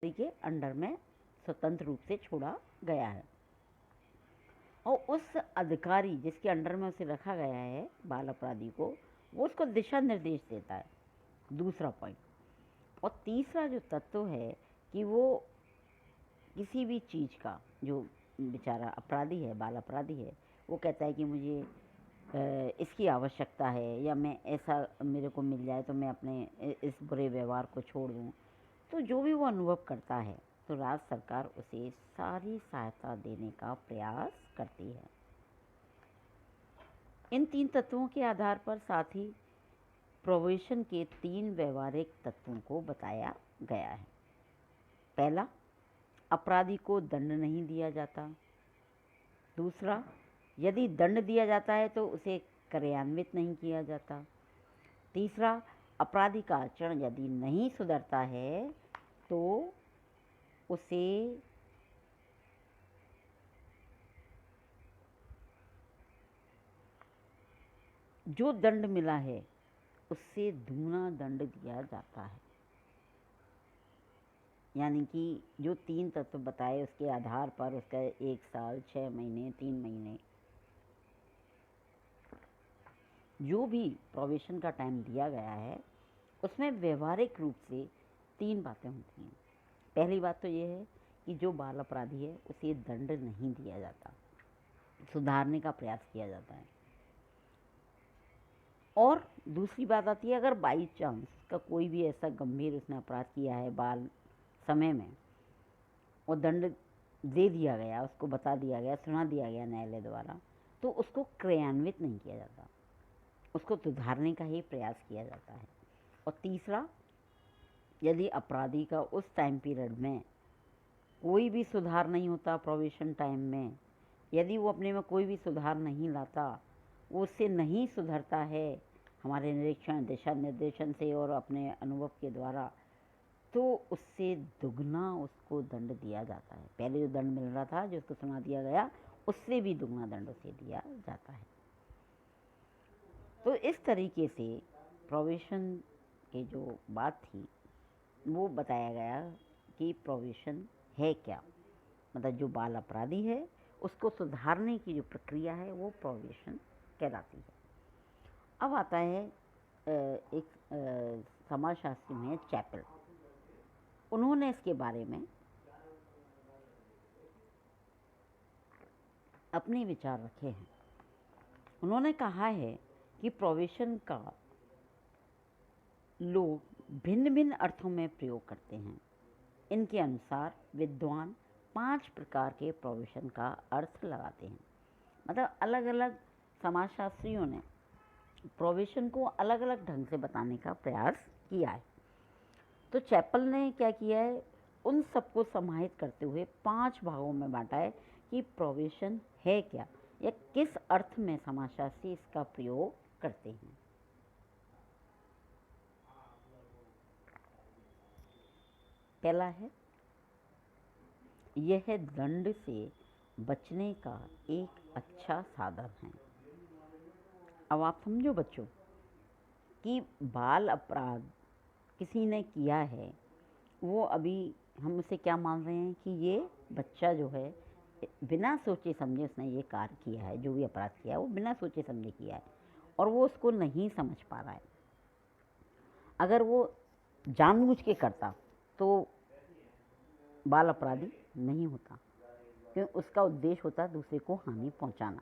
के अंडर में स्वतंत्र रूप से छोड़ा गया है और उस अधिकारी जिसके अंडर में उसे रखा गया है बाल अपराधी को, वो उसको दिशा निर्देश देता है, दूसरा पॉइंट। और तीसरा जो तत्व है कि वो किसी भी चीज़ का, जो बेचारा अपराधी है, बाल अपराधी है, वो कहता है कि मुझे इसकी आवश्यकता है या मैं ऐसा मेरे को मिल जाए तो मैं अपने इस बुरे व्यवहार को छोड़ दूँ, तो जो भी वो अनुभव करता है तो राज्य सरकार उसे सारी सहायता देने का प्रयास करती है। इन 3 तत्वों के आधार पर साथ ही प्रोबेशन के 3 व्यवहारिक तत्वों को बताया गया है। पहला, अपराधी को दंड नहीं दिया जाता। दूसरा, यदि दंड दिया जाता है तो उसे कार्यान्वित नहीं किया जाता। तीसरा, अपराधी का आचरण यदि नहीं सुधरता है तो उसे जो दंड मिला है उससे दुगना दंड दिया जाता है। यानी कि जो 3 तत्व बताए उसके आधार पर उसका 1 साल, 6 महीने, 3 महीने, जो भी प्रोबेशन का टाइम दिया गया है उसमें व्यवहारिक रूप से 3 बातें होती हैं। पहली बात तो ये है कि जो बाल अपराधी है उसे दंड नहीं दिया जाता, सुधारने का प्रयास किया जाता है। और दूसरी बात आती है, अगर बाई चांस का कोई भी ऐसा गंभीर उसने अपराध किया है बाल समय में और दंड दे दिया गया, उसको बता दिया गया, सुना दिया गया न्यायालय द्वारा, तो उसको क्रियान्वित नहीं किया जाता, उसको सुधारने का ही प्रयास किया जाता है। और तीसरा, यदि अपराधी का उस टाइम पीरियड में कोई भी सुधार नहीं होता, प्रोबेशन टाइम में यदि वो अपने में कोई भी सुधार नहीं लाता, वो उससे नहीं सुधरता है हमारे निरीक्षण, दिशा निर्देशन से और अपने अनुभव के द्वारा, तो उससे दुगना उसको दंड दिया जाता है। पहले जो दंड मिल रहा था, जो उसको सुना दिया गया, उससे भी दुगना दंड उसे दिया जाता है। तो इस तरीके से प्रोबेशन की जो बात थी वो बताया गया कि प्रोबेशन है क्या, मतलब जो बाल अपराधी है उसको सुधारने की जो प्रक्रिया है वो प्रोबेशन कहलाती है। अब आता है एक समाजशास्त्री में चैपल, उन्होंने इसके बारे में अपने विचार रखे हैं। उन्होंने कहा है कि प्रोबेशन का लोग भिन्न भिन्न अर्थों में प्रयोग करते हैं। इनके अनुसार विद्वान 5 प्रकार के प्रोबेशन का अर्थ लगाते हैं। मतलब अलग अलग समाजशास्त्रियों ने प्रोबेशन को अलग अलग ढंग से बताने का प्रयास किया है। तो चैपल ने क्या किया है, उन सबको समाहित करते हुए 5 भागों में बांटा है कि प्रोबेशन है क्या या किस अर्थ में समाजशास्त्री इसका प्रयोग करते हैं। पहला है, यह दंड से बचने का एक अच्छा साधन है। अब आप समझो बच्चों कि बाल अपराध किसी ने किया है, वो अभी हम उसे क्या मान रहे हैं कि ये बच्चा जो है बिना सोचे समझे उसने ये कार्य किया है, जो भी अपराध किया है वो बिना सोचे समझे किया है और वो उसको नहीं समझ पा रहा है। अगर वो जानबूझ के करता तो बाल अपराधी नहीं होता, क्योंकि उसका उद्देश्य होता दूसरे को हानि पहुंचाना।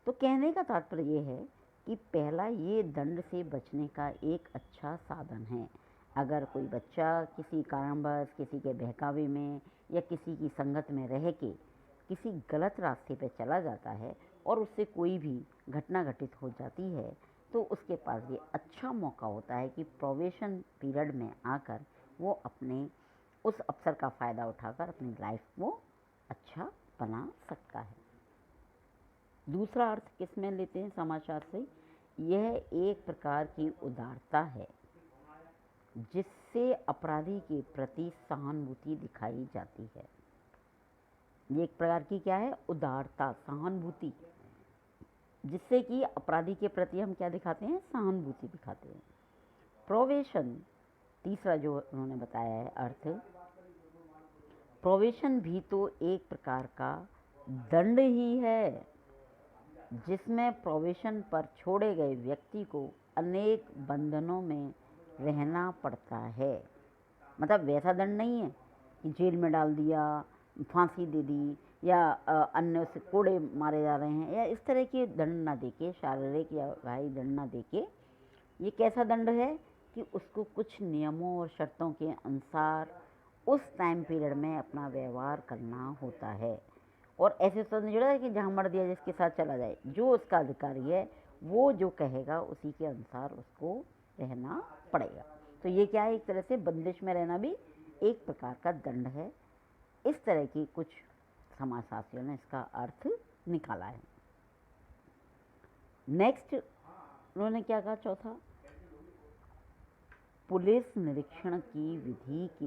तो कहने का तात्पर्य ये है कि पहला, ये दंड से बचने का एक अच्छा साधन है। अगर कोई बच्चा किसी कारणवश किसी के बहकावे में या किसी की संगत में रह के किसी गलत रास्ते पर चला जाता है और उससे कोई भी घटना घटित हो जाती है, तो उसके पास ये अच्छा मौका होता है कि प्रोबेशन पीरियड में आकर वो अपने उस अवसर का फ़ायदा उठाकर अपनी लाइफ को अच्छा बना सकता है। दूसरा अर्थ किस में लेते हैं समाजशास्त्री, यह एक प्रकार की उदारता है जिससे अपराधी के प्रति सहानुभूति दिखाई जाती है। ये एक प्रकार की क्या है, उदारता, सहानुभूति, जिससे कि अपराधी के प्रति हम क्या दिखाते हैं, सहानुभूति दिखाते हैं। प्रोबेशन, तीसरा जो उन्होंने बताया है अर्थ, प्रोबेशन भी तो एक प्रकार का दंड ही है, जिसमें प्रोबेशन पर छोड़े गए व्यक्ति को अनेक बंधनों में रहना पड़ता है। मतलब वैसा दंड नहीं है कि जेल में डाल दिया, फांसी दे दी, या अन्य से कोड़े मारे जा रहे हैं, या इस तरह के दंड ना देके, शारीरिक या भाई दंड ना देके, ये कैसा दंड है कि उसको कुछ नियमों और शर्तों के अनुसार उस टाइम पीरियड में अपना व्यवहार करना होता है। और ऐसे तो नहीं जुड़ा है कि जहाँ मर दिया जिसके साथ चला जाए, जो उसका अधिकारी है वो जो कहेगा उसी के अनुसार उसको रहना पड़ेगा। तो ये क्या है, एक तरह से बंदिश में रहना भी एक प्रकार का दंड है। इस तरह की कुछ समाजशास्त्रियों ने इसका अर्थ निकाला है। नेक्स्ट उन्होंने क्या कहा, चौथा, पुलिस निरीक्षण की विधि के